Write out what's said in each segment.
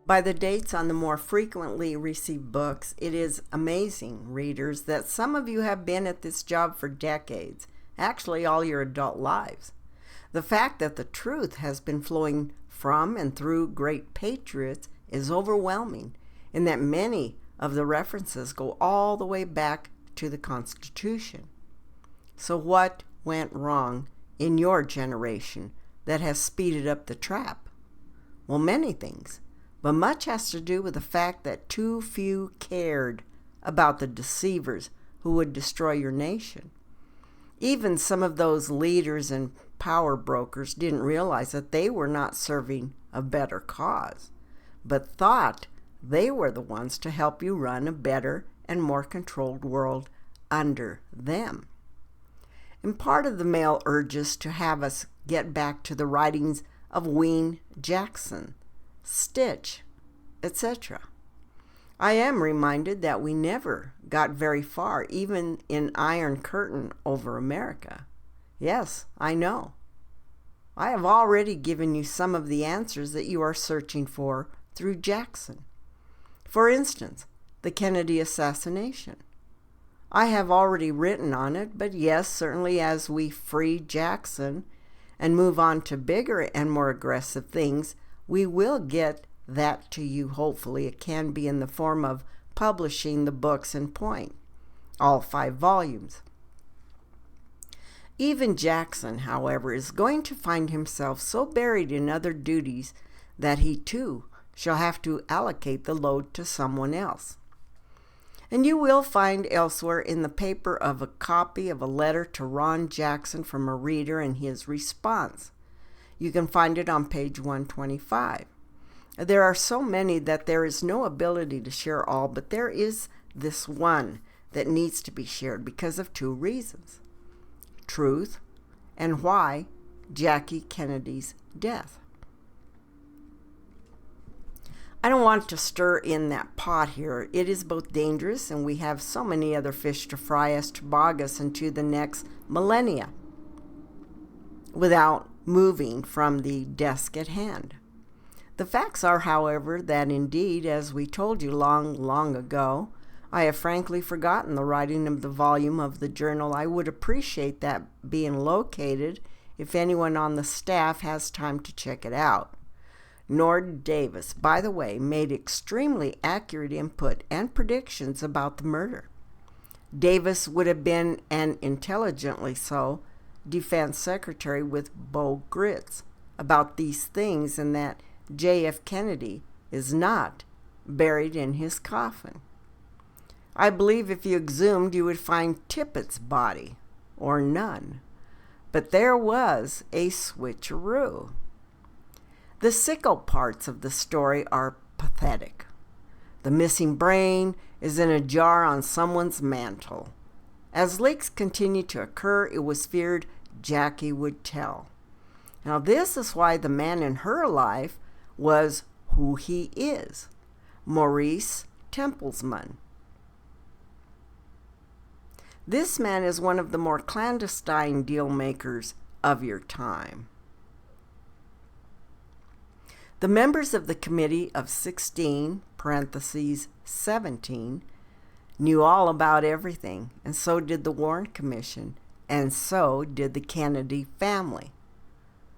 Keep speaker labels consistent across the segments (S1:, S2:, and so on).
S1: By the dates on the more frequently received books, it is amazing, readers, that some of you have been at this job for decades, actually all your adult lives. The fact that the truth has been flowing from and through great patriots is overwhelming, in that many of the references go all the way back to the Constitution. So what went wrong in your generation that has speeded up the trap? Well, many things, but much has to do with the fact that too few cared about the deceivers who would destroy your nation. Even some of those leaders and power brokers didn't realize that they were not serving a better cause, but thought they were the ones to help you run a better and more controlled world under them. And part of the mail urges to have us get back to the writings of Wayne Jackson, Stitch, etc. I am reminded that we never got very far, even in Iron Curtain over America. Yes, I know. I have already given you some of the answers that you are searching for through Jackson. For instance, the Kennedy assassination. I have already written on it, but yes, certainly as we free Jackson and move on to bigger and more aggressive things, we will get that to you. Hopefully it can be in the form of publishing the books in point, all 5 volumes. Even Jackson, however, is going to find himself so buried in other duties that he too shall have to allocate the load to someone else. And you will find elsewhere in the paper of a copy of a letter to Ron Jackson from a reader and his response. You can find it on page 125. There are so many that there is no ability to share all, but there is this one that needs to be shared because of 2 reasons: truth and why Jackie Kennedy's death. I don't want to stir in that pot here. It is both dangerous, and we have so many other fish to fry as to bog us into the next millennia without moving from the desk at hand. The facts are, however, that indeed, as we told you long ago, I have frankly forgotten the writing of the volume of the journal. I would appreciate that being located if anyone on the staff has time to check it out. Nord Davis, by the way, made extremely accurate input and predictions about the murder. Davis would have been, and intelligently so, defense secretary with Bo Gritz about these things, and that J.F. Kennedy is not buried in his coffin. I believe if you exhumed, you would find Tippett's body, or none. But there was a switcheroo. The sicko parts of the story are pathetic. The missing brain is in a jar on someone's mantle. As leaks continued to occur, it was feared Jackie would tell. Now this is why the man in her life was who he is, Maurice Templesman. This man is one of the more clandestine deal makers of your time. The members of the Committee of 16, parentheses 17, knew all about everything, and so did the Warren Commission, and so did the Kennedy family.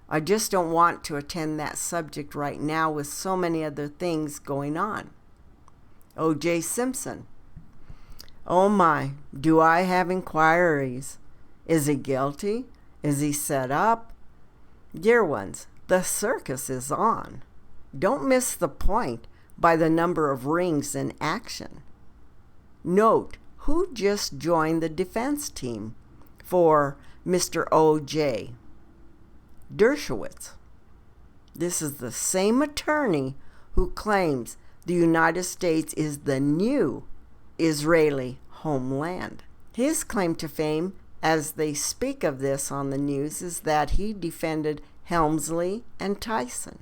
S1: I just don't want to attend that subject right now with so many other things going on. O.J. Simpson. Oh my, do I have inquiries? Is he guilty? Is he set up? Dear ones, the circus is on. Don't miss the point by the number of rings in action. Note who just joined the defense team for Mr. O.J. Dershowitz. This is the same attorney who claims the United States is the new Israeli homeland. His claim to fame, as they speak of this on the news, is that he defended Helmsley and Tyson.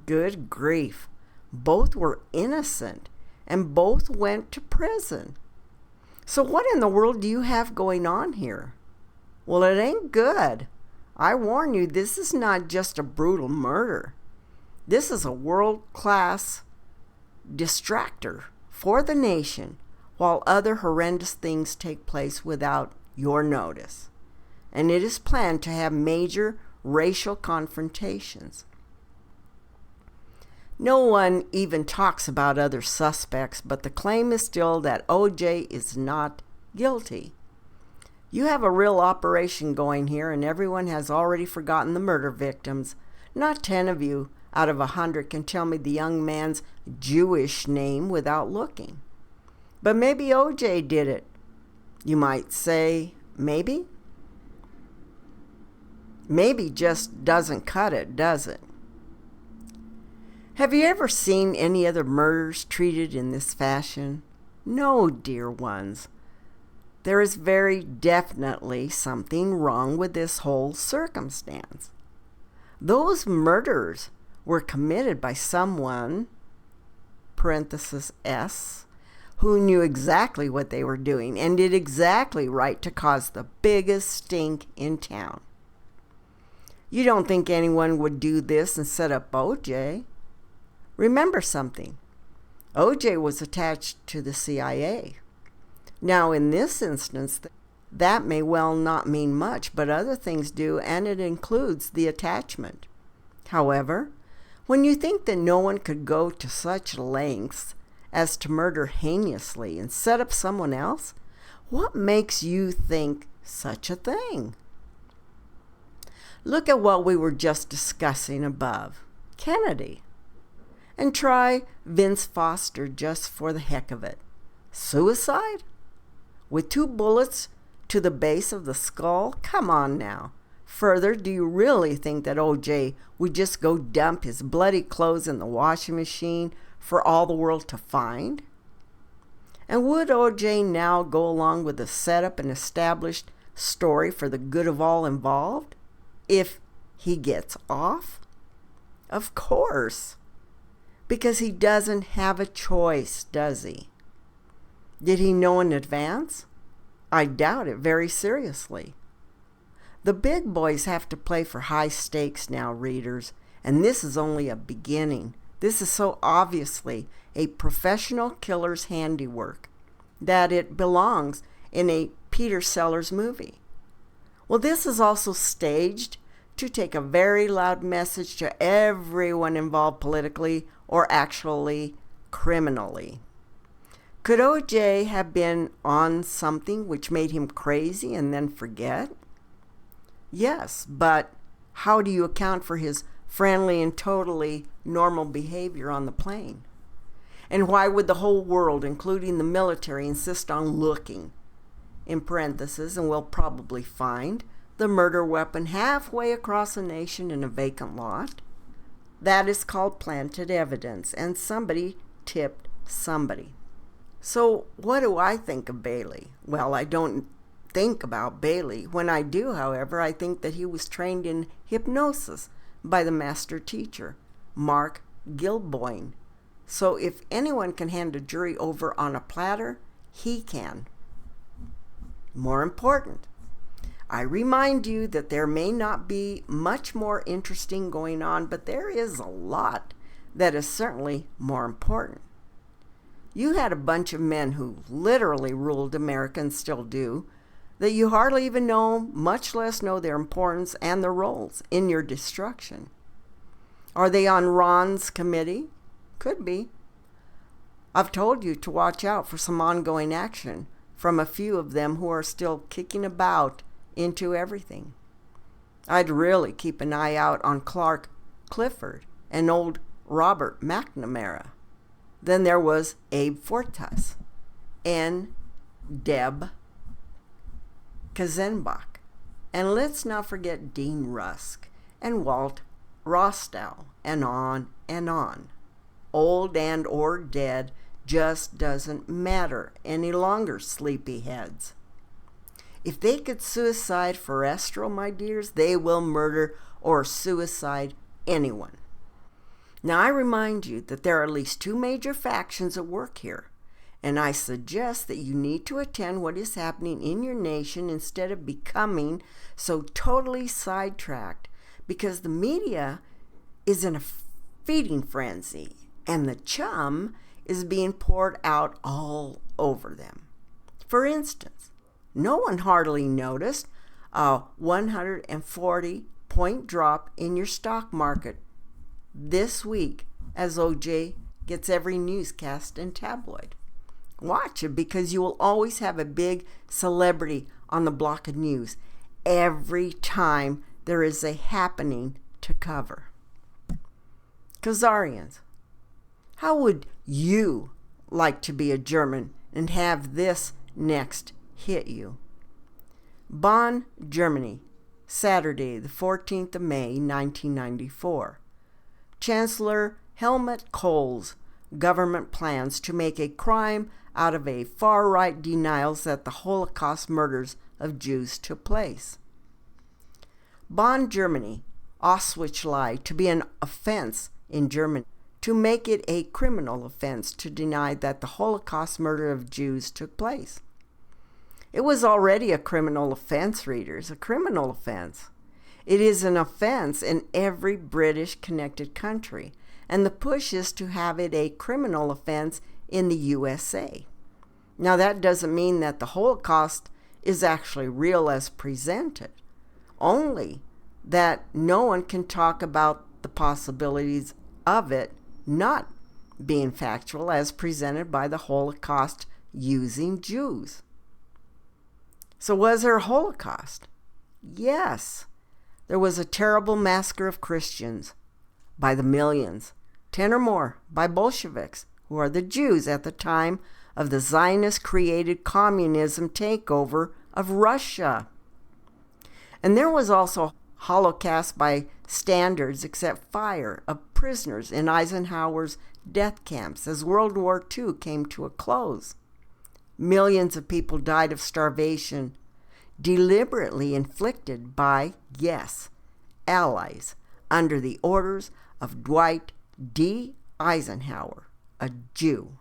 S1: Good grief. Both were innocent, and both went to prison. So what in the world do you have going on here? Well, it ain't good. I warn you, this is not just a brutal murder. This is a world-class distractor for the nation while other horrendous things take place without your notice. And it is planned to have major racial confrontations. No one even talks about other suspects, but the claim is still that O.J. is not guilty. You have a real operation going here, and everyone has already forgotten the murder victims. Not 10 of you out of 100 can tell me the young man's Jewish name without looking. But maybe O.J. did it. You might say, maybe? Maybe just doesn't cut it, does it? Have you ever seen any other murders treated in this fashion? No, dear ones. There is very definitely something wrong with this whole circumstance. Those murders were committed by someone, parenthesis S, who knew exactly what they were doing and did exactly right to cause the biggest stink in town. You don't think anyone would do this and set up O.J.? Remember something. O.J. was attached to the CIA. Now, in this instance, that may well not mean much, but other things do, and it includes the attachment. However, when you think that no one could go to such lengths as to murder heinously and set up someone else, what makes you think such a thing? Look at what we were just discussing above, Kennedy. And try Vince Foster just for the heck of it. Suicide? With 2 bullets to the base of the skull? Come on now. Further, do you really think that O.J. would just go dump his bloody clothes in the washing machine for all the world to find? And would O.J. now go along with the set-up and established story for the good of all involved? If he gets off? Of course. Because he doesn't have a choice, does he? Did he know in advance? I doubt it very seriously. The big boys have to play for high stakes now, readers, and this is only a beginning. This is so obviously a professional killer's handiwork that it belongs in a Peter Sellers movie. Well, this is also staged to take a very loud message to everyone involved politically or actually criminally. Could O.J. have been on something which made him crazy and then forget? Yes, but how do you account for his friendly and totally normal behavior on the plane? And why would the whole world, including the military, insist on looking, in parentheses, and we'll probably find, the murder weapon halfway across a nation in a vacant lot? That is called planted evidence, and somebody tipped somebody. So what do I think of Bailey? Well, I don't think about Bailey. When I do, however, I think that he was trained in hypnosis by the master teacher, Mark Gilboyne. So if anyone can hand a jury over on a platter, he can. More important, I remind you that there may not be much more interesting going on, but there is a lot that is certainly more important. You had a bunch of men who literally ruled America and still do, that you hardly even know, much less know their importance and their roles in your destruction. Are they on Ron's committee? Could be. I've told you to watch out for some ongoing action from a few of them who are still kicking about into everything. I'd really keep an eye out on Clark Clifford and old Robert McNamara. Then there was Abe Fortas and Deb Kazenbach. And let's not forget Dean Rusk and Walt Rostow, and on and on. Old and or dead just doesn't matter any longer, sleepyheads. If they could suicide for Estral, my dears, they will murder or suicide anyone. Now, I remind you that there are at least 2 major factions at work here, and I suggest that you need to attend what is happening in your nation instead of becoming so totally sidetracked, because the media is in a feeding frenzy, and the chum is being poured out all over them. For instance, no one hardly noticed a 140-point drop in your stock market this week as OJ gets every newscast and tabloid. Watch it, because you will always have a big celebrity on the block of news every time there is a happening to cover. Khazarians, how would you like to be a German and have this next hit you? Bonn, Germany, Saturday, the 14th of May, 1994. Chancellor Helmut Kohl's government plans to make a crime out of a far-right denials that the Holocaust murders of Jews took place. Bonn, Germany, Auschwitz lie to be an offense in Germany, to make it a criminal offense to deny that the Holocaust murder of Jews took place. It was already a criminal offense, readers, a criminal offense. It is an offense in every British connected country, and the push is to have it a criminal offense in the USA. Now, that doesn't mean that the Holocaust is actually real as presented, only that no one can talk about the possibilities of it not being factual as presented by the Holocaust using Jews. So was there a Holocaust? Yes. There was a terrible massacre of Christians by the millions, 10 or more by Bolsheviks, who are the Jews at the time of the Zionist-created communism takeover of Russia. And there was also Holocaust by standards except fire of prisoners in Eisenhower's death camps as World War II came to a close. Millions of people died of starvation, deliberately inflicted by, yes, allies, under the orders of Dwight D. Eisenhower, a Jew.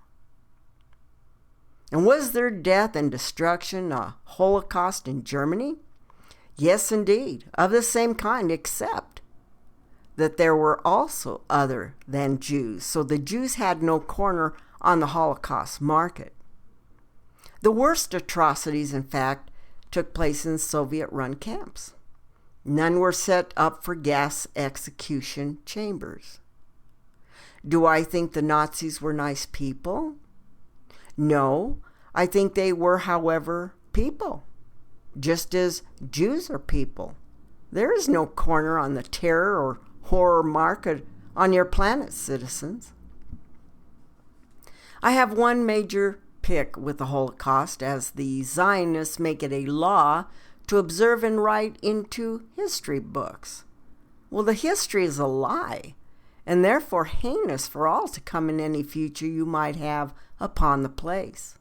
S1: And was there death and destruction, a Holocaust in Germany? Yes, indeed, of the same kind, except that there were also other than Jews, so the Jews had no corner on the Holocaust market. The worst atrocities, in fact, took place in Soviet-run camps. None were set up for gas execution chambers. Do I think the Nazis were nice people? No, I think they were, however, people, just as Jews are people. There is no corner on the terror or horror market on your planet, citizens. I have one major pick with the Holocaust, as the Zionists make it a law to observe and write into history books. Well, the history is a lie, and therefore heinous for all to come in any future you might have upon the place.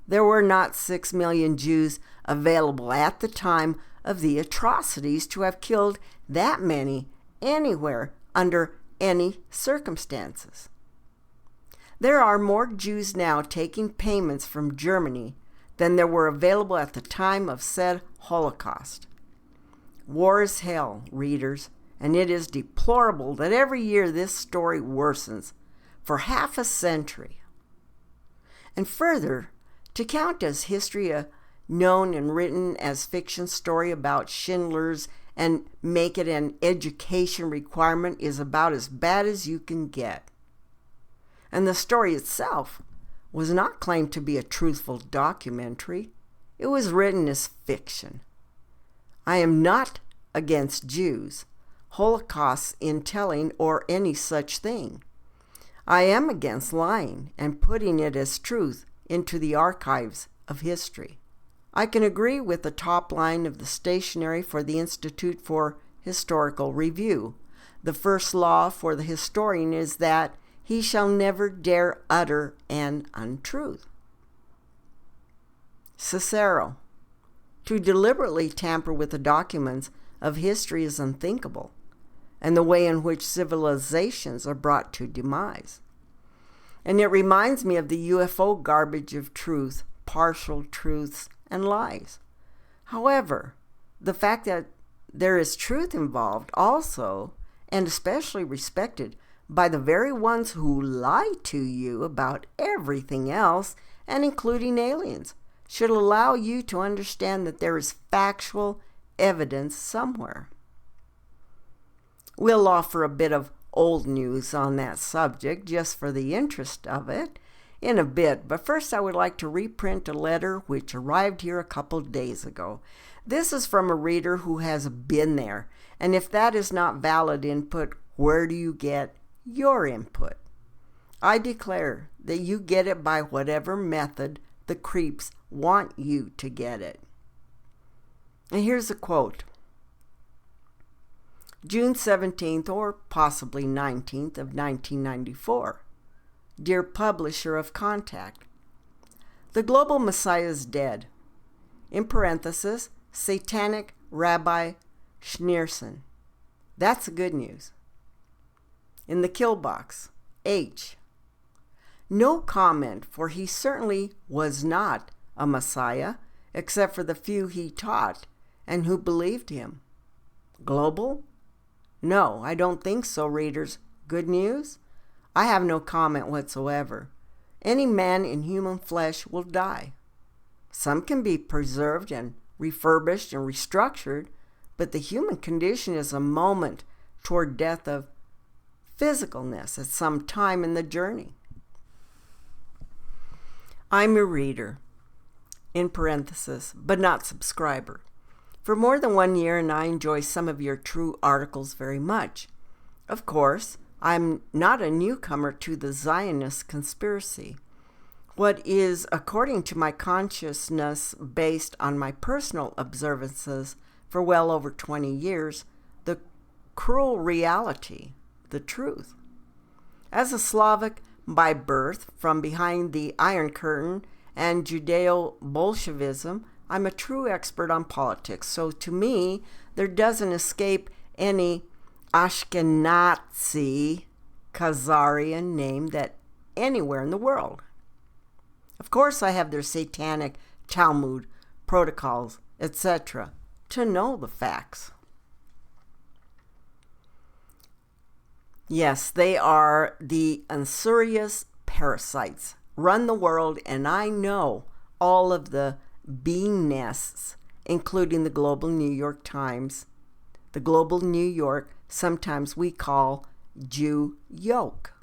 S1: There were not 6 million Jews available at the time of the atrocities to have killed that many anywhere under any circumstances. There are more Jews now taking payments from Germany than there were available at the time of said Holocaust. War is hell, readers, and it is deplorable that every year this story worsens for half a century. And further, to count as history a known and written as fiction story about Schindler's and make it an education requirement is about as bad as you can get. And the story itself was not claimed to be a truthful documentary. It was written as fiction. I am not against Jews, Holocausts in telling, or any such thing. I am against lying and putting it as truth into the archives of history. I can agree with the top line of the stationery for the Institute for Historical Review. The first law for the historian is that he shall never dare utter an untruth. Cicero. To deliberately tamper with the documents of history is unthinkable, and the way in which civilizations are brought to demise. And it reminds me of the UFO garbage of truth, partial truths, and lies. However, the fact that there is truth involved also, and especially respected by the very ones who lie to you about everything else, and including aliens, should allow you to understand that there is factual evidence somewhere. We'll offer a bit of old news on that subject just for the interest of it in a bit, but first I would like to reprint a letter which arrived here a couple days ago. This is from a reader who has been there, and if that is not valid input, where do you get your input? I declare that you get it by whatever method the creeps want you to get it. And here's a quote. June 17th or possibly 19th of 1994. Dear publisher of Contact, the global Messiah is dead. In parenthesis, Satanic Rabbi Schneerson. That's the good news. In the kill box, H. No comment, for he certainly was not a Messiah, except for the few he taught and who believed him. Global? No, I don't think so, readers. Good news? I have no comment whatsoever. Any man in human flesh will die. Some can be preserved and refurbished and restructured, but the human condition is a moment toward death of physicalness at some time in the journey. I'm a reader, in parenthesis, but not subscriber, for more than 1 year, and I enjoy some of your true articles very much. Of course, I'm not a newcomer to the Zionist conspiracy. What is, according to my consciousness based on my personal observances for well over 20 years, the cruel reality, the truth. As a Slavic by birth from behind the Iron Curtain and Judeo-Bolshevism, I'm a true expert on politics, so to me, there doesn't escape any Ashkenazi Khazarian name that anywhere in the world. Of course, I have their satanic Talmud, protocols, etc., to know the facts. Yes, they are the Usurpers parasites, run the world, and I know all of the bee nests, including the Global New York Times, the Global New York, sometimes we call Jew yoke.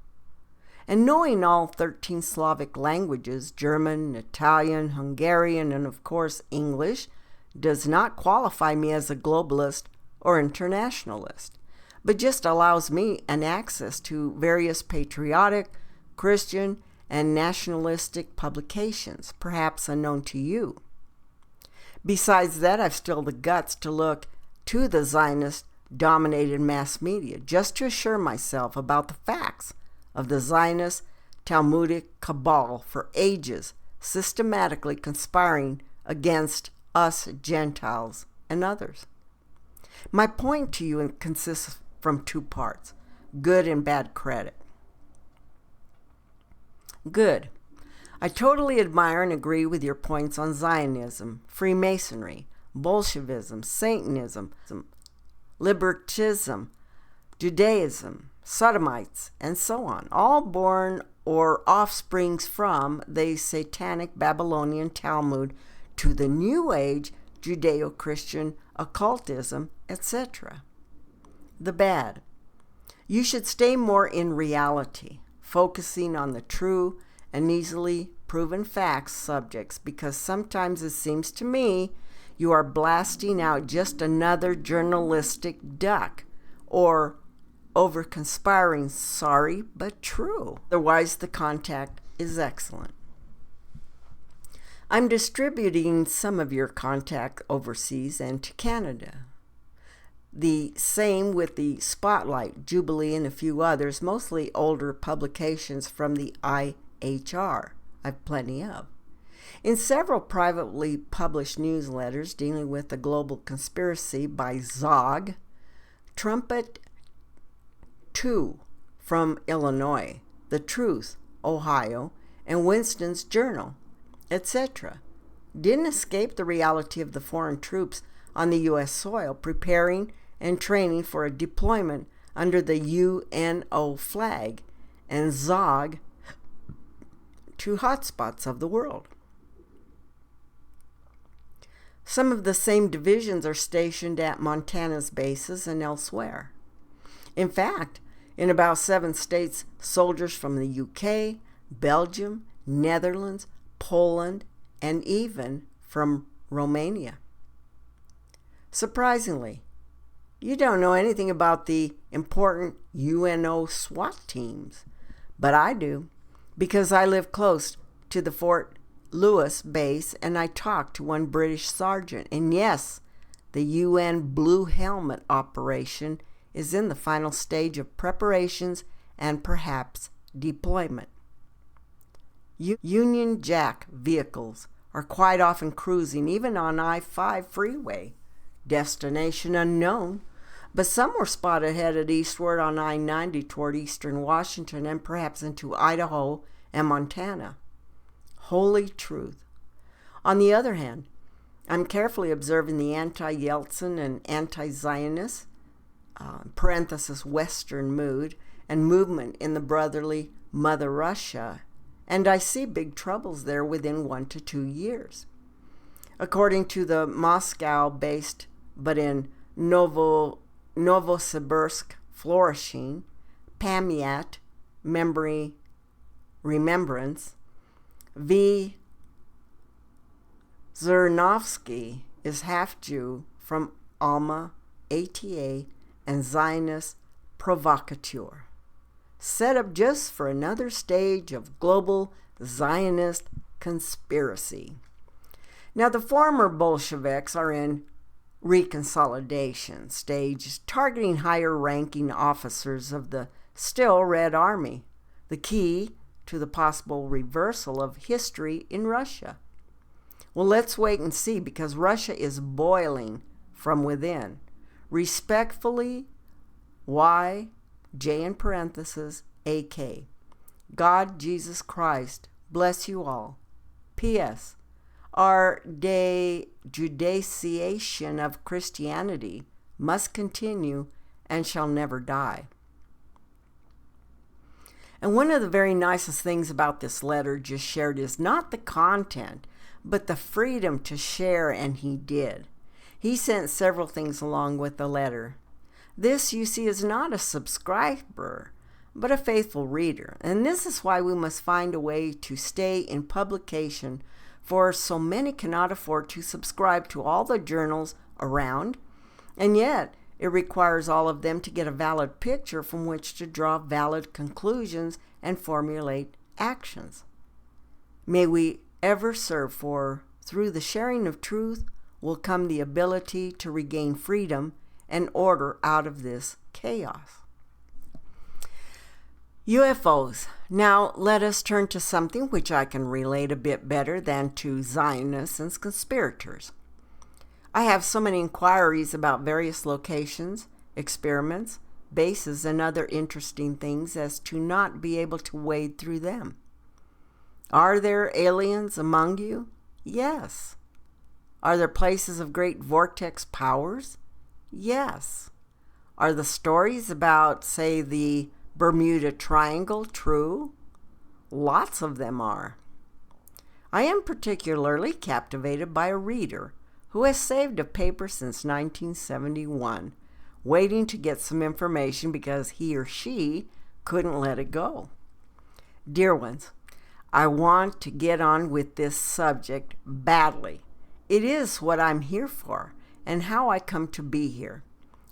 S1: And knowing all 13 Slavic languages, German, Italian, Hungarian, and of course English, does not qualify me as a globalist or internationalist, but just allows me an access to various patriotic, Christian, and nationalistic publications, perhaps unknown to you. Besides that, I've still the guts to look to the Zionist-dominated mass media just to assure myself about the facts of the Zionist Talmudic cabal for ages, systematically conspiring against us Gentiles and others. My point to you consists from two parts, good and bad credit. Good. I totally admire and agree with your points on Zionism, Freemasonry, Bolshevism, Satanism, Libertism, Judaism, Sodomites, and so on, all born or offsprings from the satanic Babylonian Talmud to the New Age Judeo-Christian occultism, etc. The bad. You should stay more in reality, focusing on the true and easily proven facts subjects, because sometimes it seems to me you are blasting out just another journalistic duck or over conspiring, sorry but true. Otherwise, the contact is excellent. I'm distributing some of your contact overseas and to Canada. The same with the Spotlight, Jubilee, and a few others, mostly older publications from the IHR. I've plenty of. In several privately published newsletters dealing with the global conspiracy by Zog, Trumpet 2 from Illinois, The Truth, Ohio, and Winston's Journal, etc., didn't escape the reality of the foreign troops on the U.S. soil preparing and training for a deployment under the UNO flag and zog to hotspots of the world. Some of the same divisions are stationed at Montana's bases and elsewhere. In fact, in about 7 states, soldiers from the UK, Belgium, Netherlands, Poland, and even from Romania. Surprisingly, you don't know anything about the important UNO SWAT teams, but I do, because I live close to the Fort Lewis base and I talked to one British sergeant. And yes, the UN Blue Helmet operation is in the final stage of preparations and perhaps deployment. Union Jack vehicles are quite often cruising even on I-5 freeway, destination unknown, but some were spotted headed eastward on I-90 toward eastern Washington and perhaps into Idaho and Montana. Holy truth. On the other hand, I'm carefully observing the anti-Yeltsin and anti-Zionist, Western mood, and movement in the brotherly Mother Russia, and I see big troubles there within 1 to 2 years. According to the Moscow-based, but in Novosibirsk flourishing, Pamyat Remembrance, V. Zernovsky is half Jew from Alma, ATA, and Zionist provocateur, set up just for another stage of global Zionist conspiracy. Now, the former Bolsheviks are in reconsolidation stage, targeting higher-ranking officers of the still Red Army, the key to the possible reversal of history in Russia. Well, let's wait and see, because Russia is boiling from within. Respectfully, Y, J in parentheses, AK. God, Jesus Christ, bless you all. P.S. Our Judaization of Christianity must continue and shall never die. And one of the very nicest things about this letter just shared is not the content, but the freedom to share, and he did. He sent several things along with the letter. This, you see, is not a subscriber, but a faithful reader. And this is why we must find a way to stay in publication, for so many cannot afford to subscribe to all the journals around, and yet it requires all of them to get a valid picture from which to draw valid conclusions and formulate actions. May we ever serve, for through the sharing of truth will come the ability to regain freedom and order out of this chaos. UFOs. Now let us turn to something which I can relate a bit better than to Zionists and conspirators. I have so many inquiries about various locations, experiments, bases, and other interesting things as to not be able to wade through them. Are there aliens among you? Yes. Are there places of great vortex powers? Yes. Are the stories about, say, the Bermuda Triangle true? Lots of them are. I am particularly captivated by a reader who has saved a paper since 1971, waiting to get some information because he or she couldn't let it go. Dear ones, I want to get on with this subject badly. It is what I'm here for and how I come to be here.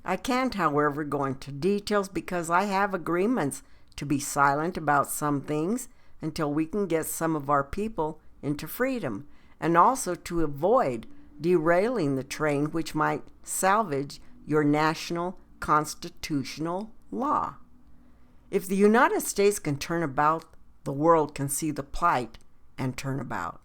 S1: I can't, however, go into details because I have agreements to be silent about some things until we can get some of our people into freedom, and also to avoid derailing the train which might salvage your national constitutional law. If the United States can turn about, the world can see the plight and turn about.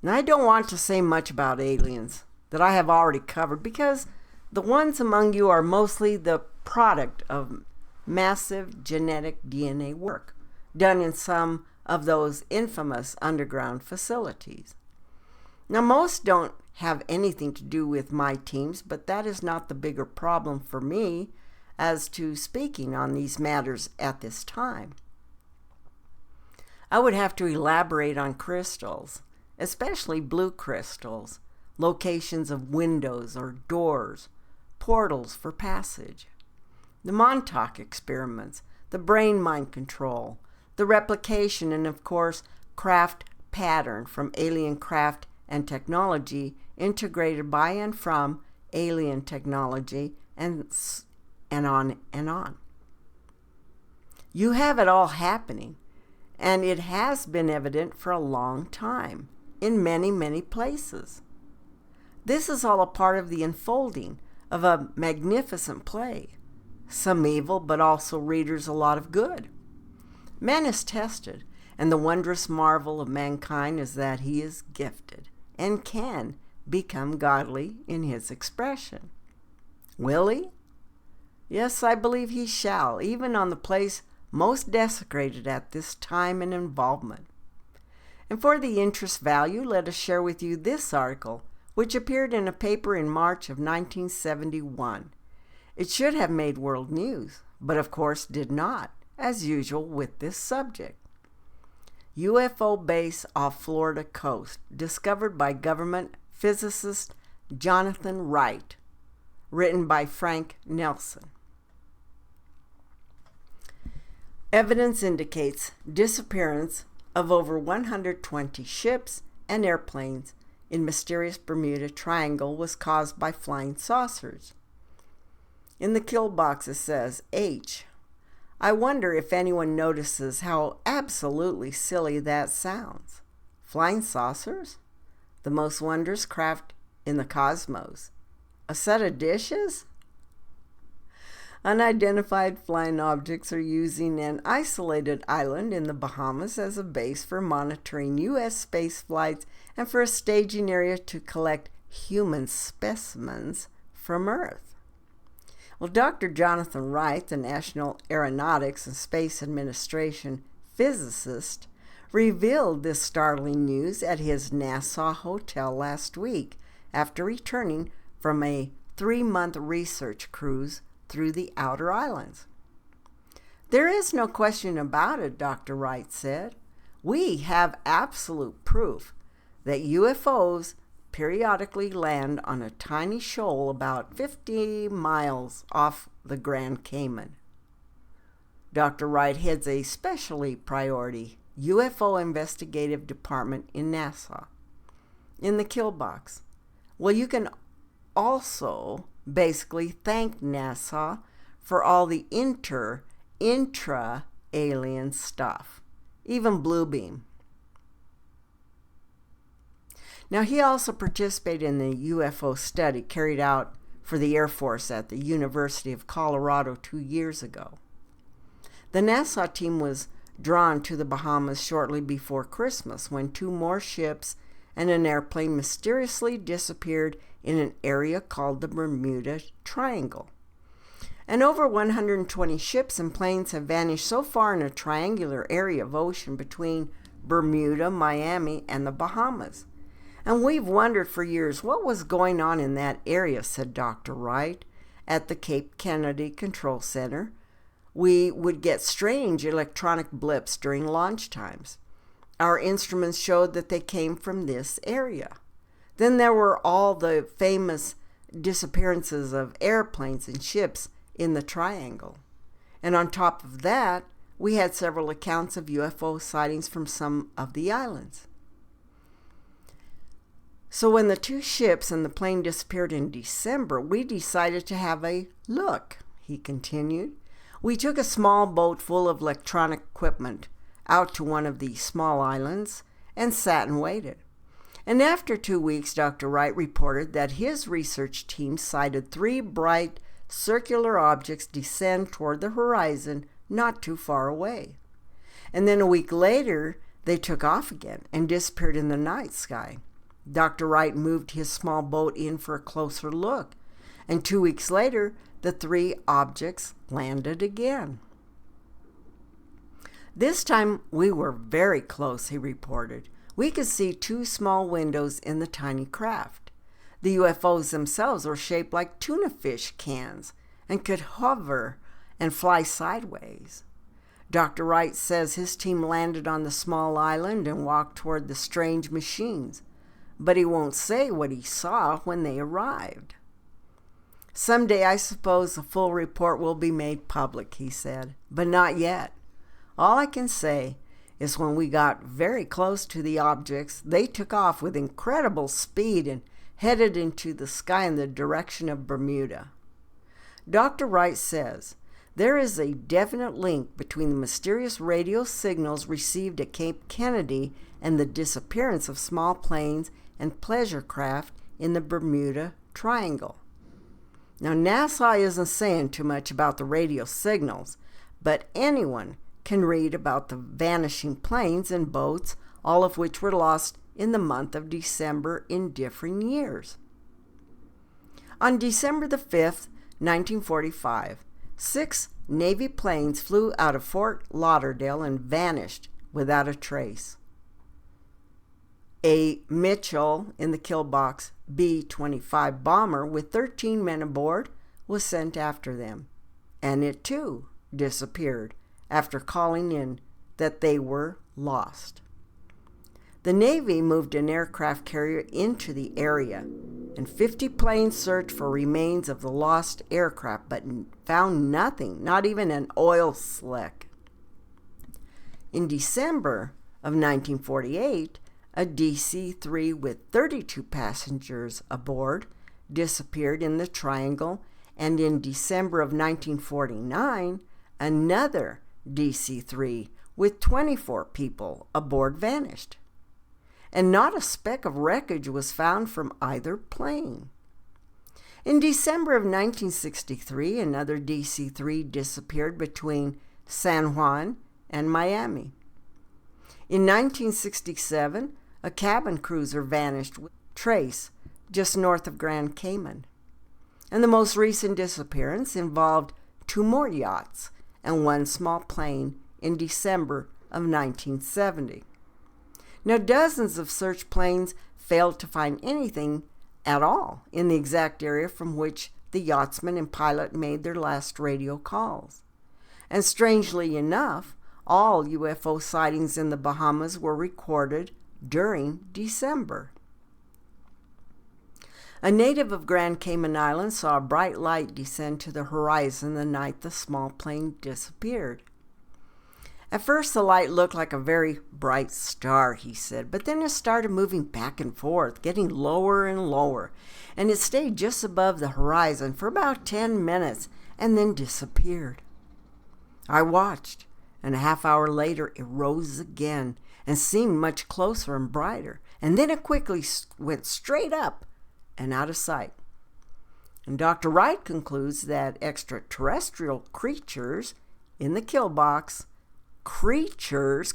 S1: Now, I don't want to say much about aliens that I have already covered, because the ones among you are mostly the product of massive genetic DNA work done in some of those infamous underground facilities. Now, most don't have anything to do with my teams, but that is not the bigger problem for me, as to speaking on these matters at this time. I would have to elaborate on crystals, especially blue crystals, locations of windows or doors, portals for passage, the Montauk experiments, the brain mind control, the replication, and of course, craft pattern from alien craft and technology integrated by and from alien technology, and on and on. You have it all happening, and it has been evident for a long time in many, many places. This is all a part of the unfolding of a magnificent play. Some evil, but also readers a lot of good. Man is tested, and the wondrous marvel of mankind is that he is gifted and can become godly in his expression. Will he? Yes, I believe he shall, even on the place most desecrated at this time and involvement. And for the interest value, let us share with you this article, which appeared in a paper in March of 1971. It should have made world news, but of course did not, as usual with this subject. UFO base off Florida coast, discovered by government physicist Jonathan Wright, written by Frank Nelson. Evidence indicates disappearance of over 120 ships and airplanes in mysterious Bermuda Triangle was caused by flying saucers. In the kill box it says, H. I wonder if anyone notices how absolutely silly that sounds. Flying saucers? The most wondrous craft in the cosmos. A set of dishes? Unidentified flying objects are using an isolated island in the Bahamas as a base for monitoring U.S. space flights and for a staging area to collect human specimens from Earth. Well, Dr. Jonathan Wright, the National Aeronautics and Space Administration physicist, revealed this startling news at his Nassau hotel last week after returning from a 3-month research cruise through the outer islands. There is no question about it, Dr. Wright said. We have absolute proof that UFOs periodically land on a tiny shoal about 50 miles off the Grand Cayman. Dr. Wright heads a specially priority UFO investigative department in Nassau. In the kill box. Well, you can also basically thank NASA for all the intra-alien stuff, even Bluebeam. Now, he also participated in the UFO study carried out for the Air Force at the University of Colorado 2 years ago. The Nassau team was drawn to the Bahamas shortly before Christmas when 2 more ships and an airplane mysteriously disappeared in an area called the Bermuda Triangle. And over 120 ships and planes have vanished so far in a triangular area of ocean between Bermuda, Miami, and the Bahamas. And we've wondered for years what was going on in that area, said Dr. Wright, at the Cape Kennedy Control Center. We would get strange electronic blips during launch times. Our instruments showed that they came from this area. Then there were all the famous disappearances of airplanes and ships in the triangle. And on top of that, we had several accounts of UFO sightings from some of the islands. So when the 2 ships and the plane disappeared in December, we decided to have a look, he continued. We took a small boat full of electronic equipment out to one of the small islands and sat and waited. And after 2 weeks, Dr. Wright reported that his research team sighted 3 bright circular objects descend toward the horizon not too far away. And then a week later, they took off again and disappeared in the night sky. Dr. Wright moved his small boat in for a closer look, and 2 weeks later, the 3 objects landed again. This time we were very close, he reported. We could see 2 small windows in the tiny craft. The UFOs themselves were shaped like tuna fish cans, and could hover and fly sideways. Dr. Wright says his team landed on the small island and walked toward the strange machines, but he won't say what he saw when they arrived. Someday, I suppose, a full report will be made public, he said, but not yet. All I can say is when we got very close to the objects, they took off with incredible speed and headed into the sky in the direction of Bermuda. Dr. Wright says, there is a definite link between the mysterious radio signals received at Cape Kennedy and the disappearance of small planes and pleasure craft in the Bermuda Triangle. Now, NASA isn't saying too much about the radio signals, but anyone can read about the vanishing planes and boats, all of which were lost in the month of December in differing years. On December the 5th, 1945, 6 Navy planes flew out of Fort Lauderdale and vanished without a trace. A Mitchell in the kill box B-25 bomber with 13 men aboard was sent after them, and it too disappeared after calling in that they were lost. The Navy moved an aircraft carrier into the area, and 50 planes searched for remains of the lost aircraft, but found nothing, not even an oil slick. In December of 1948, a DC-3 with 32 passengers aboard disappeared in the Triangle, and in December of 1949, another DC-3 with 24 people aboard vanished, and not a speck of wreckage was found from either plane. In December of 1963, another DC-3 disappeared between San Juan and Miami. In 1967, a cabin cruiser vanished with trace just north of Grand Cayman. And the most recent disappearance involved 2 more yachts and 1 small plane in December of 1970. Now, dozens of search planes failed to find anything at all in the exact area from which the yachtsman and pilot made their last radio calls. And strangely enough, all UFO sightings in the Bahamas were recorded during December. A native of Grand Cayman Island saw a bright light descend to the horizon the night the small plane disappeared. At first, the light looked like a very bright star, he said, but then it started moving back and forth, getting lower and lower, and it stayed just above the horizon for about 10 minutes and then disappeared. I watched, and a half hour later it rose again and seemed much closer and brighter, and then it quickly went straight up and out of sight. And Dr. Wright concludes that extraterrestrial creatures in the kill box, creatures, ?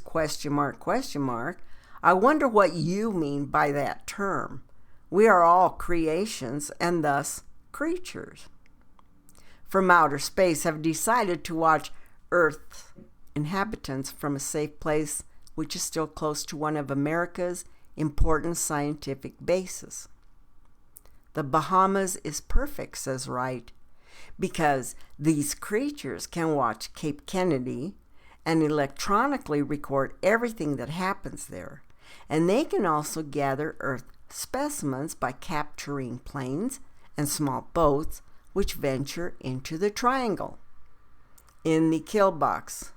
S1: I wonder what you mean by that term. We are all creations and thus creatures from outer space have decided to watch Earth inhabitants from a safe place which is still close to one of America's important scientific bases. The Bahamas is perfect, says Wright, because these creatures can watch Cape Kennedy and electronically record everything that happens there. And they can also gather Earth specimens by capturing planes and small boats which venture into the triangle. In the kill box,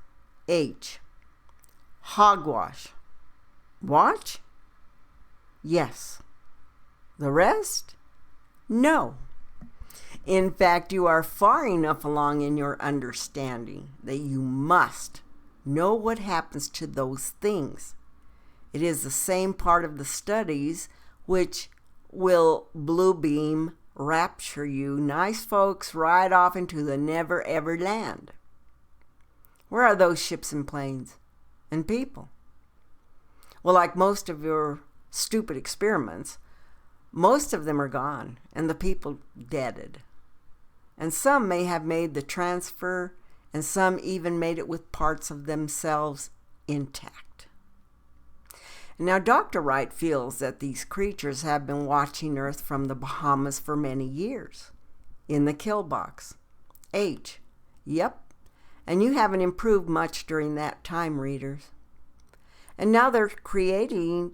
S1: H. Hogwash. Watch? Yes. The rest? No. In fact, you are far enough along in your understanding that you must know what happens to those things. It is the same part of the studies which will blue beam rapture you nice folks right off into the never ever land. Where are those ships and planes and people? Well, like most of your stupid experiments, most of them are gone and the people deaded. And some may have made the transfer, and some even made it with parts of themselves intact. Now, Dr. Wright feels that these creatures have been watching Earth from the Bahamas for many years in the kill box. H. Yep. And you haven't improved much during that time, readers. And now they've created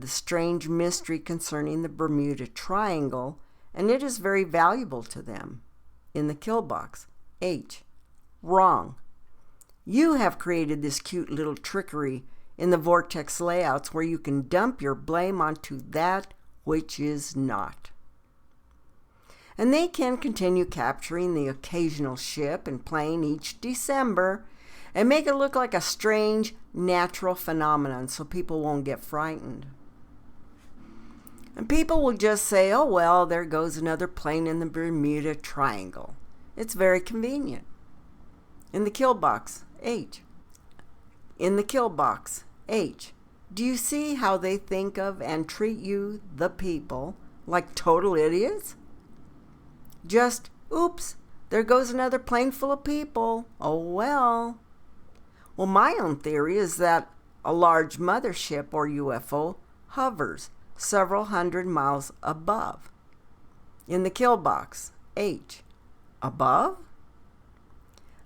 S1: the strange mystery concerning the Bermuda Triangle, and it is very valuable to them. In the kill box. H. Wrong. You have created this cute little trickery in the vortex layouts where you can dump your blame onto that which is not. And they can continue capturing the occasional ship and plane each December and make it look like a strange natural phenomenon so people won't get frightened. And people will just say, oh well, there goes another plane in the Bermuda Triangle. It's very convenient. In the kill box, H. In the kill box, H. Do you see how they think of and treat you, the people, like total idiots? Just, oops, there goes another plane full of people. Oh well. Well, my own theory is that a large mothership or UFO hovers several hundred miles above. In the kill box, H. Above?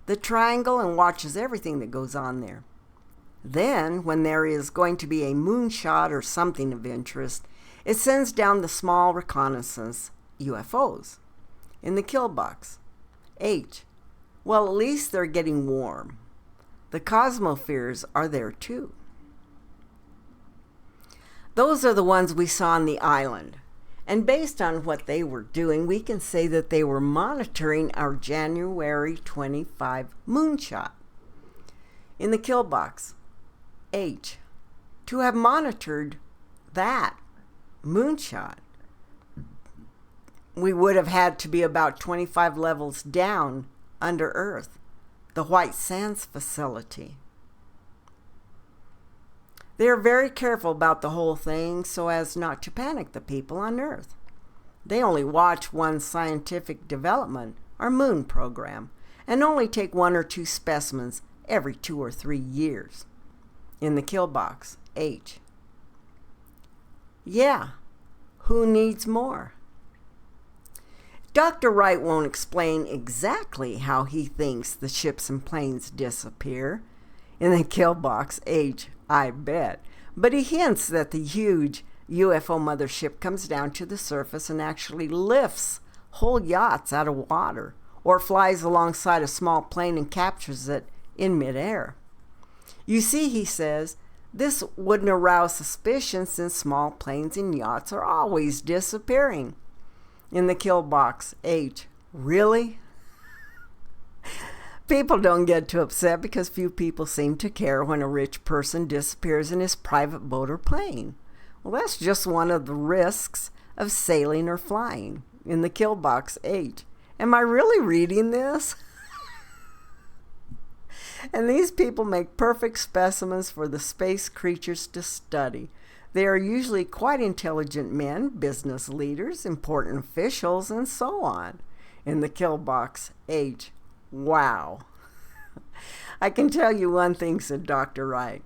S1: The triangle and watches everything that goes on there. Then, when there is going to be a moonshot or something of interest, it sends down the small reconnaissance UFOs. In the kill box, H. Well, at least they're getting warm. The Cosmophiles are there too. Those are the ones we saw on the island. And based on what they were doing, we can say that they were monitoring our January 25 moonshot. In the kill box, H. To have monitored that moonshot, we would have had to be about 25 levels down under Earth, the White Sands facility. They are very careful about the whole thing so as not to panic the people on Earth. They only watch one scientific development or moon program and only take 1 or 2 specimens every 2 or 3 years. In the kill box, H. Yeah, who needs more? Dr. Wright won't explain exactly how he thinks the ships and planes disappear. In the kill box, H, I bet. But he hints that the huge UFO mothership comes down to the surface and actually lifts whole yachts out of water or flies alongside a small plane and captures it in midair. You see, he says, this wouldn't arouse suspicion since small planes and yachts are always disappearing. In the kill box, H. Really? People don't get too upset because few people seem to care when a rich person disappears in his private boat or plane. Well, that's just one of the risks of sailing or flying. In the kill box, H. Am I really reading this? And these people make perfect specimens for the space creatures to study. They are usually quite intelligent men, business leaders, important officials, and so on. In the kill box, H. Wow. I can tell you one thing, said Dr. Wright.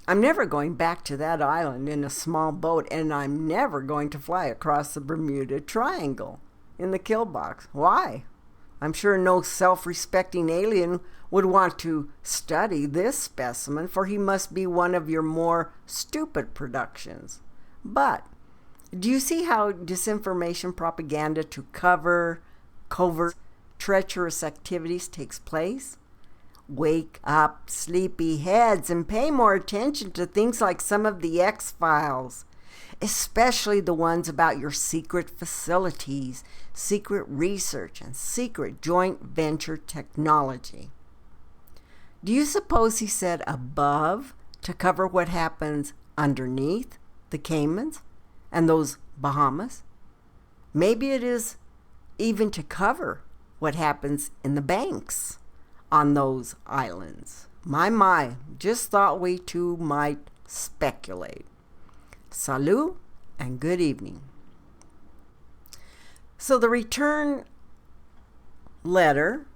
S1: I'm never going back to that island in a small boat, and I'm never going to fly across the Bermuda Triangle. In the kill box. Why? I'm sure no self-respecting alien would want to study this specimen, for he must be one of your more stupid productions. But do you see how disinformation propaganda to cover covert, treacherous activities takes place? Wake up, sleepy heads, and pay more attention to things like some of the X-Files, especially the ones about your secret facilities, secret research, and secret joint venture technology. Do you suppose he said above to cover what happens underneath the Caymans and those Bahamas? Maybe it is even to cover what happens in the banks on those islands. My, just thought we too might speculate. Salut and good evening. So the return letter,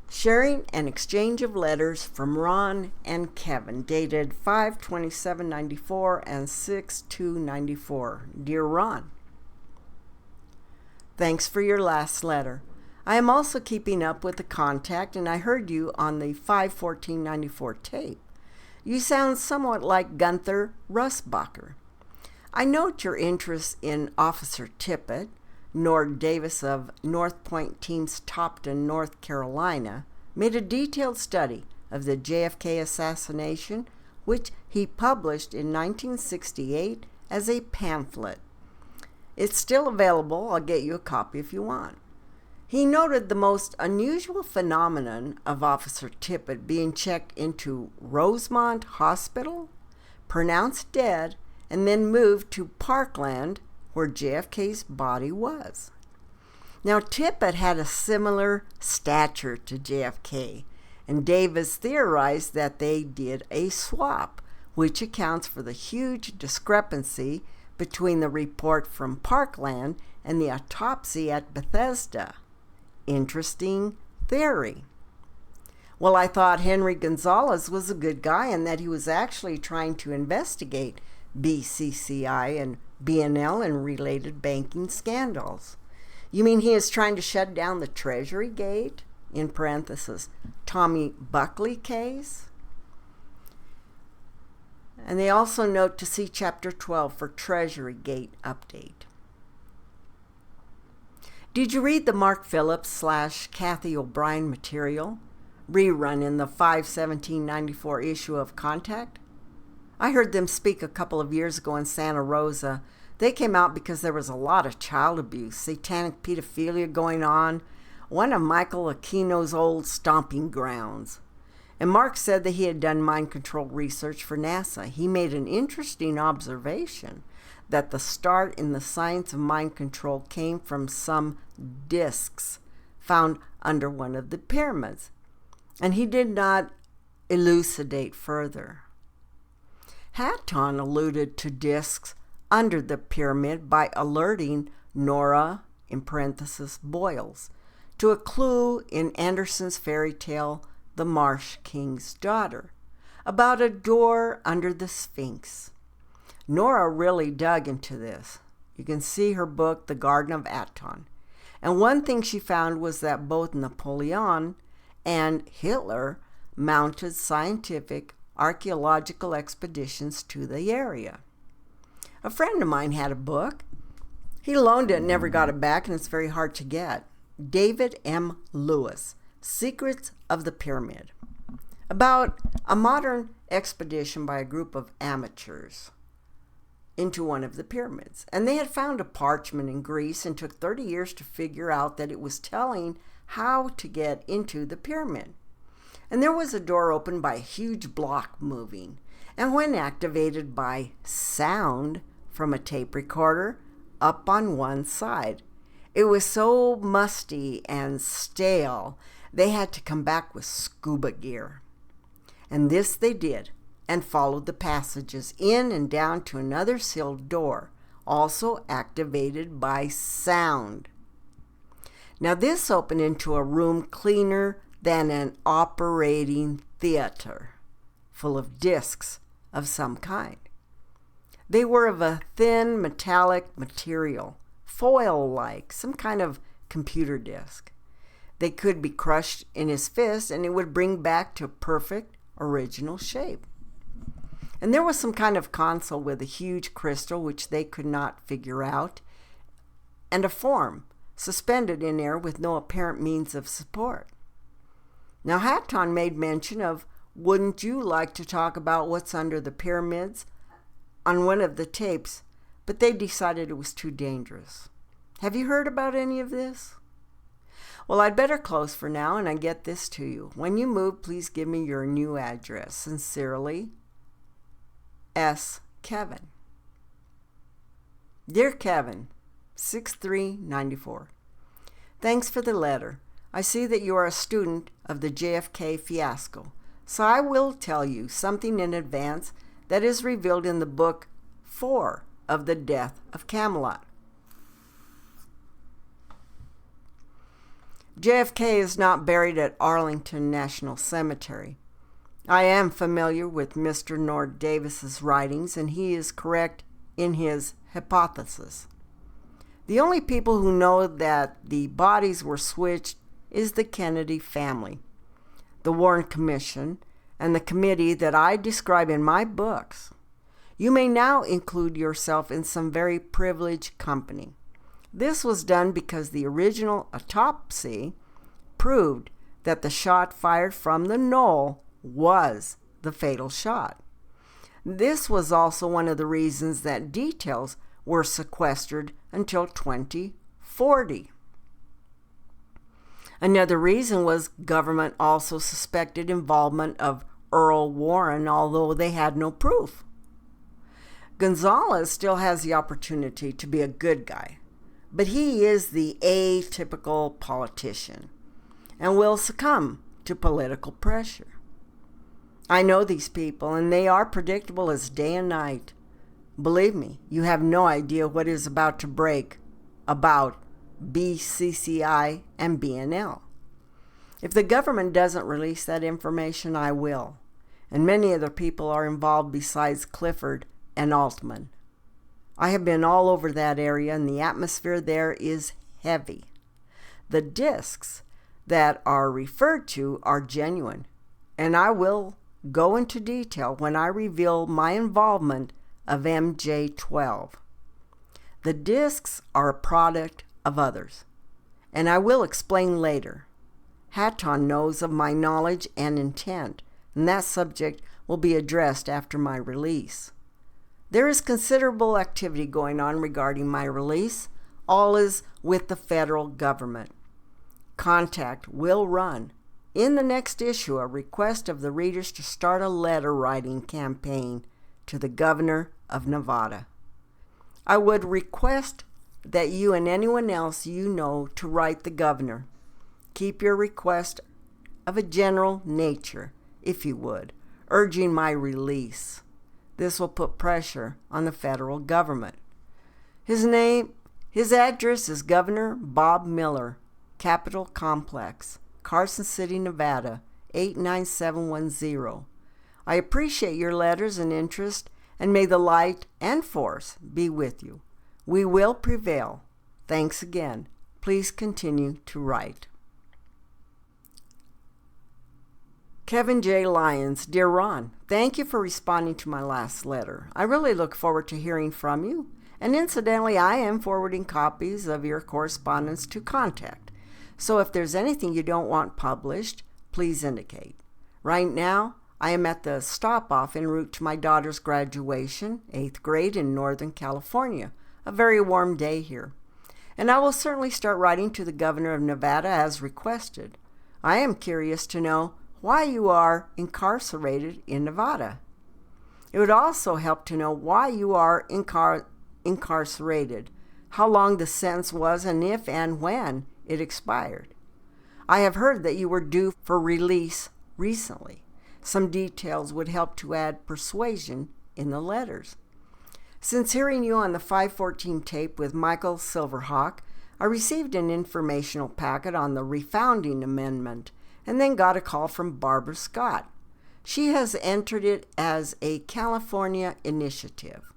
S1: sharing an exchange of letters from Ron and Kevin, dated 5/27/94 and 6/2/94. Dear Ron, Thanks for your last letter. I am also keeping up with the contact, and I heard you on the 5/14/94 tape. You sound somewhat like Gunther Russbacher. I note your interest in Officer Tippit, Nord Davis of North Point Teams Topton, North Carolina, made a detailed study of the JFK assassination, which he published in 1968 as a pamphlet. It's still available. I'll get you a copy if you want. He noted the most unusual phenomenon of Officer Tippit being checked into Rosemont Hospital, pronounced dead, and then moved to Parkland, where JFK's body was. Now, Tippit had a similar stature to JFK, and Davis theorized that they did a swap, which accounts for the huge discrepancy between the report from Parkland and the autopsy at Bethesda. Interesting theory. Well, I thought Henry Gonzalez was a good guy and that he was actually trying to investigate BCCI and BNL and related banking scandals. You mean he is trying to shut down the Treasury Gate, in parentheses, Tommy Buckley case? And they also note to see Chapter 12 for Treasury Gate update. Did you read the Mark Phillips / Kathy O'Brien material, rerun in the 5/17/94 issue of Contact? I heard them speak a couple of years ago in Santa Rosa. They came out because there was a lot of child abuse, satanic pedophilia going on, one of Michael Aquino's old stomping grounds. And Mark said that he had done mind control research for NASA. He made an interesting observation that the start in the science of mind control came from some discs found under one of the pyramids. And he did not elucidate further. Hatton alluded to discs under the pyramid by alerting Nora, in parentheses, Boyles, to a clue in Anderson's fairy tale, The Marsh King's Daughter, about a door under the Sphinx. Nora really dug into this. You can see her book, The Garden of Aton. And one thing she found was that both Napoleon and Hitler mounted scientific archaeological expeditions to the area. A friend of mine had a book. He loaned it and never got it back, and it's very hard to get. David M. Lewis, Secrets of the Pyramid, about a modern expedition by a group of amateurs into one of the pyramids. And they had found a parchment in Greece and took 30 years to figure out that it was telling how to get into the pyramid. And there was a door opened by a huge block moving. And when activated by sound from a tape recorder up on one side, it was so musty and stale, they had to come back with scuba gear. And this they did, and followed the passages in and down to another sealed door, also activated by sound. Now this opened into a room cleaner than an operating theater, full of discs of some kind. They were of a thin metallic material, foil-like, some kind of computer disc. They could be crushed in his fist and it would bring back to perfect original shape. And there was some kind of console with a huge crystal which they could not figure out, and a form suspended in air with no apparent means of support. Now Hatton made mention of, wouldn't you like to talk about what's under the pyramids on one of the tapes, but they decided it was too dangerous. Have you heard about any of this? Well, I'd better close for now, and I get this to you. When you move, please give me your new address. Sincerely, S. Kevin. Dear Kevin, 6394. Thanks for the letter. I see that you are a student of the JFK fiasco, so I will tell you something in advance that is revealed in the book 4 of the Death of Camelot. JFK is not buried at Arlington National Cemetery. I am familiar with Mr. Nord Davis's writings, and he is correct in his hypothesis. The only people who know that the bodies were switched is the Kennedy family, the Warren Commission, and the committee that I describe in my books. You may now include yourself in some very privileged company. This was done because the original autopsy proved that the shot fired from the knoll was the fatal shot. This was also one of the reasons that details were sequestered until 2040. Another reason was government also suspected involvement of Earl Warren, although they had no proof. Gonzalez still has the opportunity to be a good guy, but he is the atypical politician and will succumb to political pressure. I know these people, and they are predictable as day and night. Believe me, you have no idea what is about to break about BCCI and BNL. If the government doesn't release that information, I will. And many other people are involved besides Clifford and Altman. I have been all over that area, and the atmosphere there is heavy. The discs that are referred to are genuine, and I will go into detail when I reveal my involvement of MJ12. The discs are a product of others, and I will explain later. Hatton knows of my knowledge and intent, and that subject will be addressed after my release. There is considerable activity going on regarding my release. All is with the federal government. Contact will run in the next issue a request of the readers to start a letter writing campaign to the governor of Nevada. I would request that you and anyone else you know to write the governor. Keep your request of a general nature, if you would, urging my release. This will put pressure on the federal government. His address is Governor Bob Miller, Capitol Complex, Carson City, Nevada, 89710. I appreciate your letters and interest, and may the light and force be with you. We will prevail. Thanks again. Please continue to write. Kevin J. Lyons, Dear Ron, thank you for responding to my last letter. I really look forward to hearing from you, and incidentally, I am forwarding copies of your correspondence to Contact. So if there's anything you don't want published, please indicate. Right now, I am at the stop-off en route to my daughter's graduation, 8th grade in Northern California, a very warm day here. And I will certainly start writing to the governor of Nevada as requested. I am curious to know why you are incarcerated in Nevada. It would also help to know why you are incarcerated, how long the sentence was, and if and when it expired. I have heard that you were due for release recently. Some details would help to add persuasion in the letters. Since hearing you on the 514 tape with Michael Silverhawk, I received an informational packet on the refounding amendment and then got a call from Barbara Scott. She has entered it as a California initiative.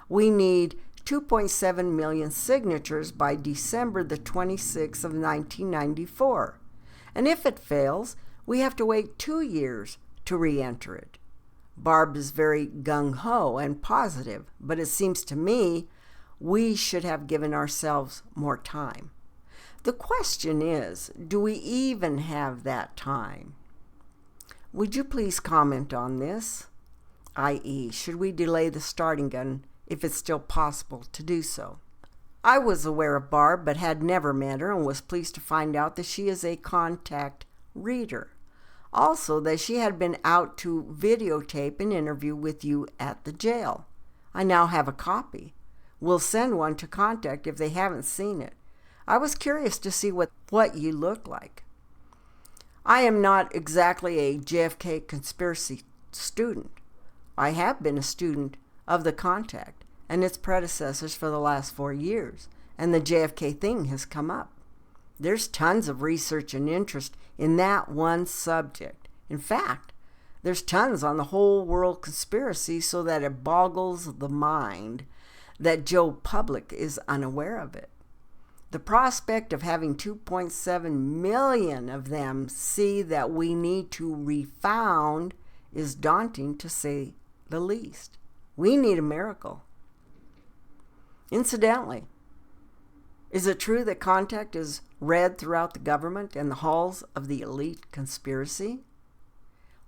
S1: We need 2.7 million signatures by December the 26th of 1994. And if it fails, we have to wait 2 years to re-enter it. Barb is very gung-ho and positive, but it seems to me we should have given ourselves more time. The question is, do we even have that time? Would you please comment on this? i.e., should we delay the starting gun if it's still possible to do so? I was aware of Barb but had never met her and was pleased to find out that she is a Contact reader. Also, that she had been out to videotape an interview with you at the jail. I now have a copy. We'll send one to Contact if they haven't seen it. I was curious to see what you look like. I am not exactly a JFK conspiracy student. I have been a student of the Contact and its predecessors for the last 4 years, and the JFK thing has come up. There's tons of research and interest in that one subject. In fact, there's tons on the whole world conspiracy so that it boggles the mind that Joe Public is unaware of it. The prospect of having 2.7 million of them see that we need to refound is daunting, to say the least. We need a miracle. Incidentally, is it true that contact is read throughout the government and the halls of the elite conspiracy?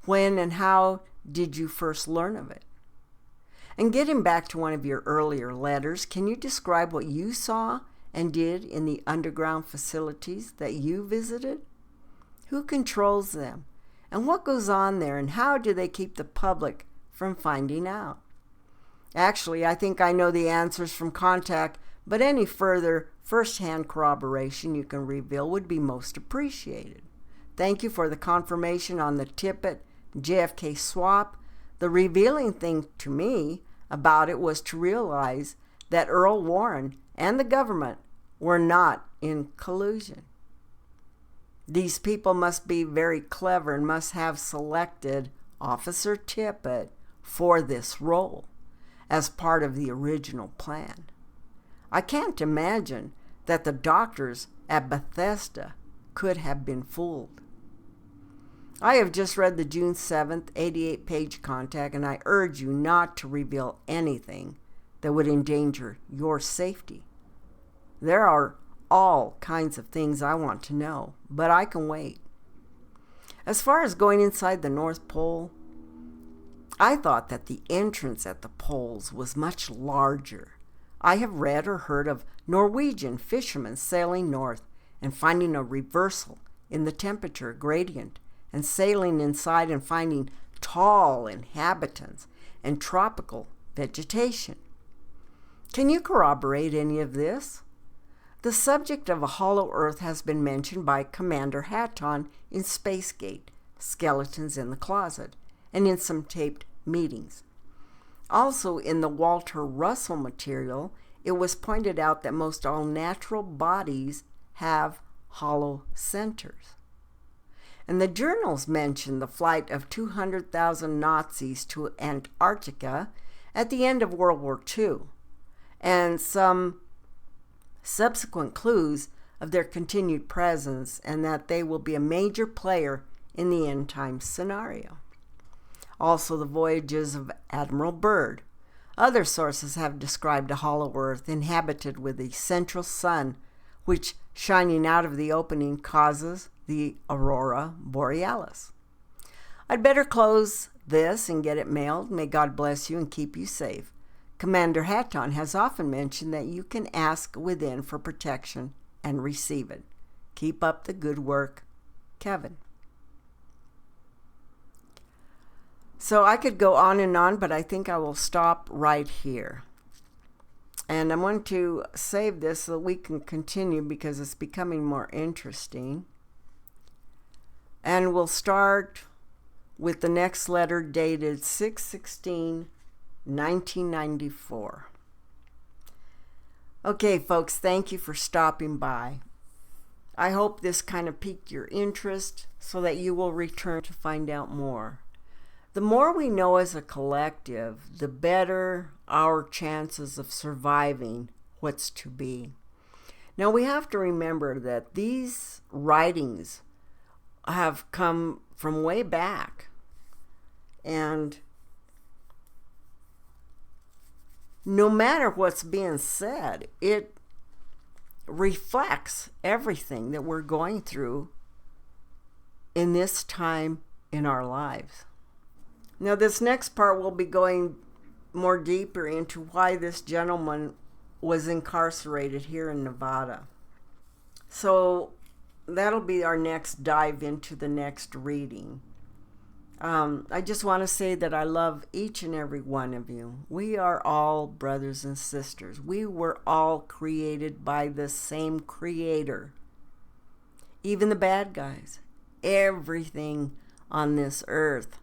S1: When and how did you first learn of it? And getting back to one of your earlier letters, can you describe what you saw and did in the underground facilities that you visited? Who controls them? And what goes on there? And how do they keep the public from finding out? Actually, I think I know the answers from contact, but any further first-hand corroboration you can reveal would be most appreciated. Thank you for the confirmation on the Tippit JFK swap. The revealing thing to me about it was to realize that Earl Warren and the government were not in collusion. These people must be very clever and must have selected Officer Tippit for this role as part of the original plan. I can't imagine that the doctors at Bethesda could have been fooled. I have just read the June 7th, 88-page contact, and I urge you not to reveal anything that would endanger your safety. There are all kinds of things I want to know, but I can wait. As far as going inside the North Pole, I thought that the entrance at the poles was much larger. I have read or heard of Norwegian fishermen sailing north and finding a reversal in the temperature gradient, and sailing inside and finding tall inhabitants and tropical vegetation. Can you corroborate any of this? The subject of a hollow earth has been mentioned by Commander Hatton in Spacegate, Skeletons in the Closet, and in some taped meetings. Also in the Walter Russell material, it was pointed out that most all natural bodies have hollow centers. And the journals mention the flight of 200,000 Nazis to Antarctica at the end of World War II, and some subsequent clues of their continued presence, and that they will be a major player in the end time scenario. Also the voyages of Admiral Byrd. Other sources have described a hollow earth inhabited with a central sun, which shining out of the opening causes the aurora borealis. I'd better close this and get it mailed. May God bless you and keep you safe. Commander Hatton has often mentioned that you can ask within for protection and receive it. Keep up the good work, Kevin. So I could go on and on, but I think I will stop right here. And I'm going to save this so that we can continue because it's becoming more interesting. And we'll start with the next letter dated 6/16/1994. Okay, folks, thank you for stopping by. I hope this kind of piqued your interest so that you will return to find out more. The more we know as a collective, the better our chances of surviving what's to be. Now, we have to remember that these writings have come from way back, and no matter what's being said, it reflects everything that we're going through in this time in our lives. Now, this next part will be going more deeper into why this gentleman was incarcerated here in Nevada. So that'll be our next dive into the next reading. I just want to say that I love each and every one of you. We are all brothers and sisters. We were all created by the same Creator. Even the bad guys. Everything on this earth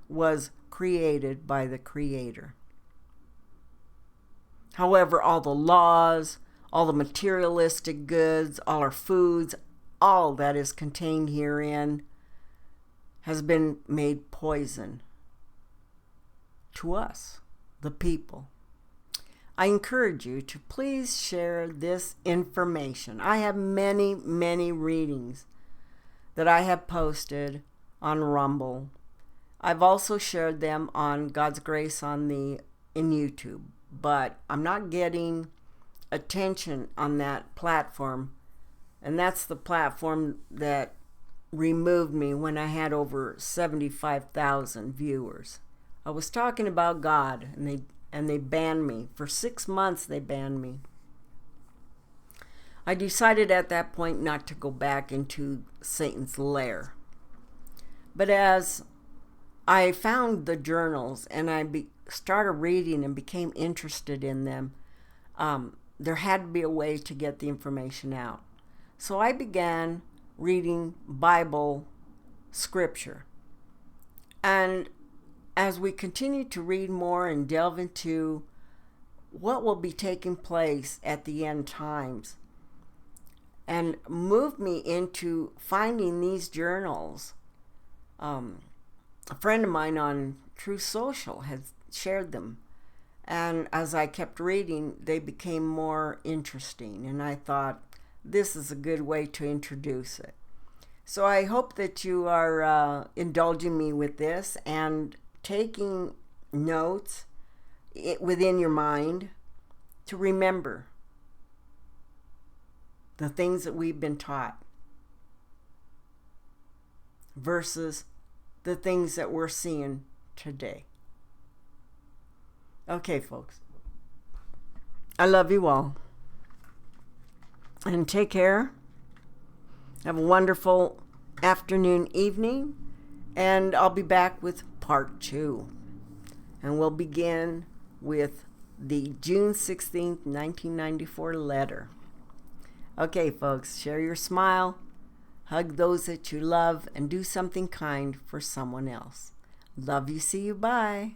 S1: was created by the Creator. However, all the laws, all the materialistic goods, all our foods, all that is contained herein has been made poison to us, the people. I encourage you to please share this information. I have many, many readings that I have posted on Rumble. I've also shared them on God's Grace in YouTube, but I'm not getting attention on that platform, and that's the platform that removed me when I had over 75,000 viewers. I was talking about God, and they banned me. For 6 months they banned me. I decided at that point not to go back into Satan's lair. But as I found the journals and I started reading and became interested in them, there had to be a way to get the information out. So I began reading Bible scripture. And as we continue to read more and delve into what will be taking place at the end times, and moved me into finding these journals. A friend of mine on True Social has shared them, and as I kept reading, they became more interesting, and I thought, this is a good way to introduce it. So I hope that you are indulging me with this and taking notes within your mind to remember the things that we've been taught versus the things that we're seeing today. Okay, folks. I love you all. And take care. Have a wonderful afternoon, evening. And I'll be back with part 2. And we'll begin with the June 16th, 1994 letter. Okay, folks, share your smile, hug those that you love, and do something kind for someone else. Love you, see you, bye.